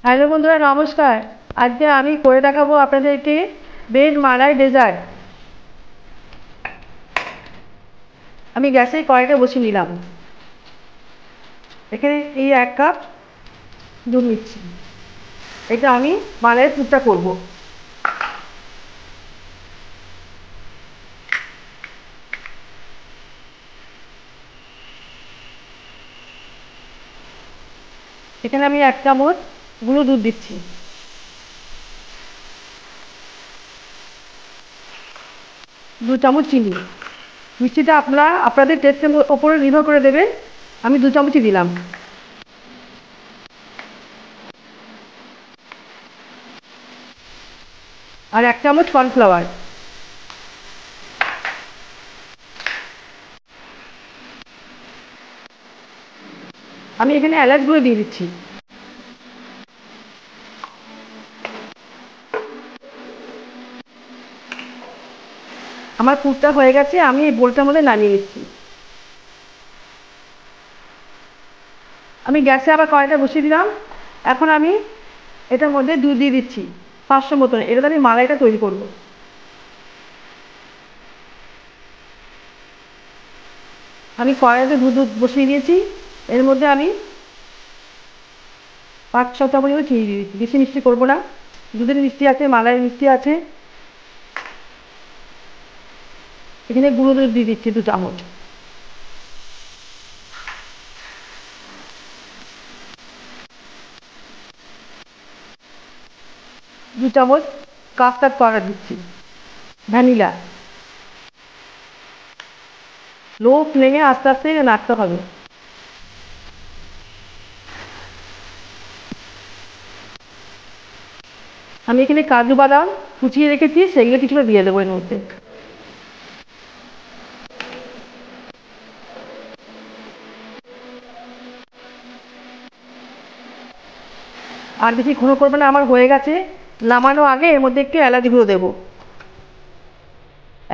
Hello বন্ধুরা, নমস্কার। আজকে আমি করে দেখাবো আপনাদেরকে ভেজ মালাই ডেজার্ট। আমি গ্যাসে কড়াইটা বসিয়ে নিলাম। এখানে এই 1 কাপ দুধ নিচ্ছি। এটা আমি মালাইয়ের পুরটা করবো। এখানে আমি 1 চামচ গুঁড়ো দুধ দিচ্ছি। 2 চামচ চিনি। মিষ্টিটা আপনারা আপনাদের টেস্টের ওপরে নির্ভর করে দেবেন। আমি 2 চামচই দিলাম। আর 1 চামচ কর্নফ্লাওয়ার। আমি এখানে এলাচ গুঁড়ো দিয়ে দিচ্ছি। আমার পুরটা হয়ে গেছে, আমি এই বোলটার মধ্যে নামিয়ে নিচ্ছি। আমি গ্যাসে আবার কড়াইটা বসিয়ে দিলাম। এখন আমি এটার মধ্যে দুধ দিয়ে দিচ্ছি 500 মতন। এটাতে আমি মালাইটা তৈরি করব। আমি কড়াইতে দুধ বসিয়ে দিয়েছি। এর মধ্যে আমি 5-6 চামচ মতো চিনি দিয়ে দিচ্ছি। বেশি মিষ্টি করবো না। দুধের মিষ্টি আছে, মালাইয়ের মিষ্টি আছে। এখানে গুঁড়ো দুধ দিয়ে দিচ্ছি 2 চামচ। 2 চামচ কাস্টার্ড পাউডার দিচ্ছি, ভ্যানিলা। লো ফ্লেমে আস্তে আস্তে নাড়তে হবে। আমি এখানে কাজু বাদাম কুচিয়ে রেখেছি, সেগুলো কিছুটা দিয়ে দেবো এর মধ্যে। আর বেশি ঘন করবে না, আমার হয়ে গেছে। নামানোর আগে এর মধ্যে একটু এলাচ গুঁড়ো দেবো।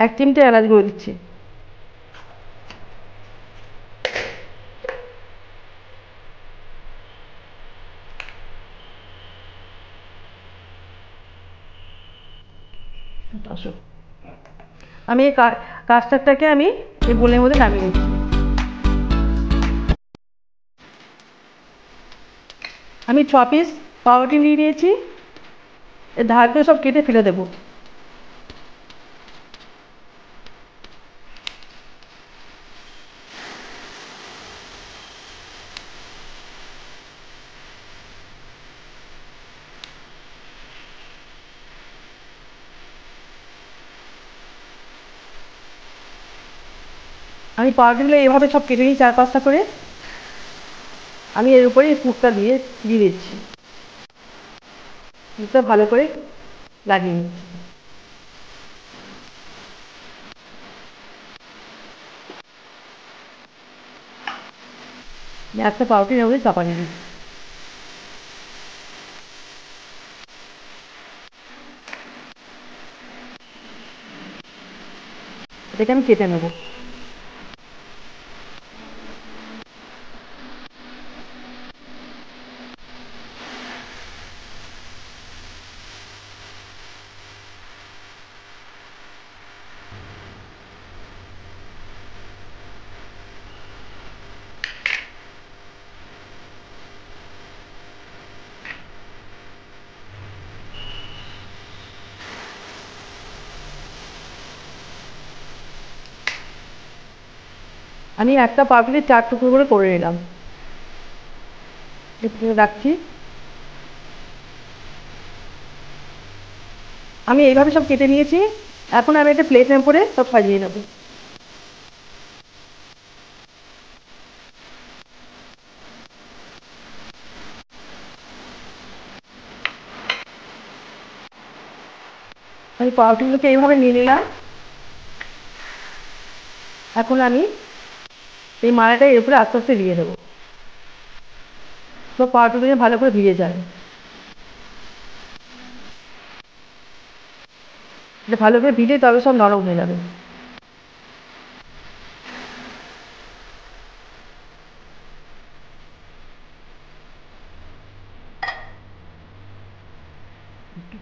1 চিমটে এলাচ গুঁড়ো দিচ্ছি। আমি এই কাস্টার্ডটাকে আমি এই বোলের মধ্যে নামিয়ে নিচ্ছি। আমি 6 পিস পাউরুটি নিয়ে নিয়েছি। এর ধারগুলো সব কেটে ফেলে দেবো। আমি পাউরুটিগুলো এভাবে সব কেটে নিই 4-5টা করে। আমি এর উপরে পুরটা দিয়ে দিয়ে দিচ্ছি। পুরটা ভালো করে লাগিয়ে নিচ্ছি। একটা পাউরুটি নেবো, চাপা নিয়ে দিচ্ছি। এটাকে আমি কেটে নেবো। আমি একটা পাউরুটি 4 টুকরো করে নিলাম। একটু রাখছি। আমি এইভাবে সব কেটে নিয়েছি। এখন আমি একটা প্লেটের উপরে সব সাজিয়ে নেবো। আমি পাউরুটিগুলোকে এইভাবে নিয়ে নিলাম। এখন আমি এই মালাটা এর উপরে আস্তে আস্তে দিয়ে দেবো। সব পাউরুটিগুলো ভালো করে ভিজে যায়। এটা ভালো করে ভিজে তবে সব নরম হয়ে যাবে। আমার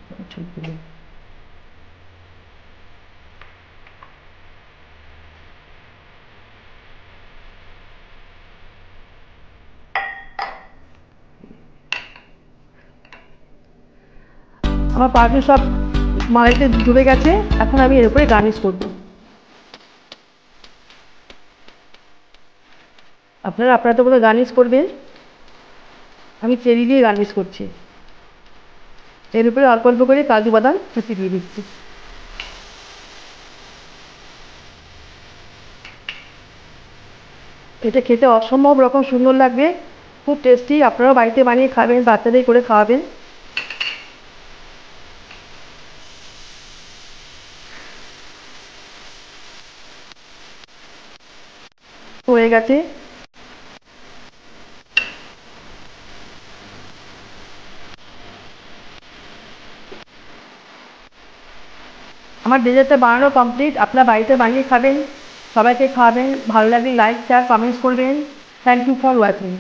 পাউরুটি সব মালাইতে ডুবে গেছে। এখন আমি এর উপরে গার্নিশ করব। আপনারা তো কোনো গার্নিশ করবেন, আমি চেরি দিয়ে গার্নিশ করছি। এর উপরে অল্প অল্প করে কাজু বাদাম কুচি দিয়ে দিচ্ছি। এটা খেতে অসম্ভব রকম সুন্দর লাগবে, খুব টেস্টি। আপনারাও বাড়িতে বানিয়ে খাবেন, বাচ্চাদের করে খাওয়াবেন। হয়ে গেছে। আমার ডেজার্টটা বানানো কমপ্লিট। আপনারা বাড়িতে বানিয়ে খাবেন, সবাইকে খাওয়াবেন। ভালো লাগলে লাইক শেয়ার কমেন্টস করবেন। Thank you for watching.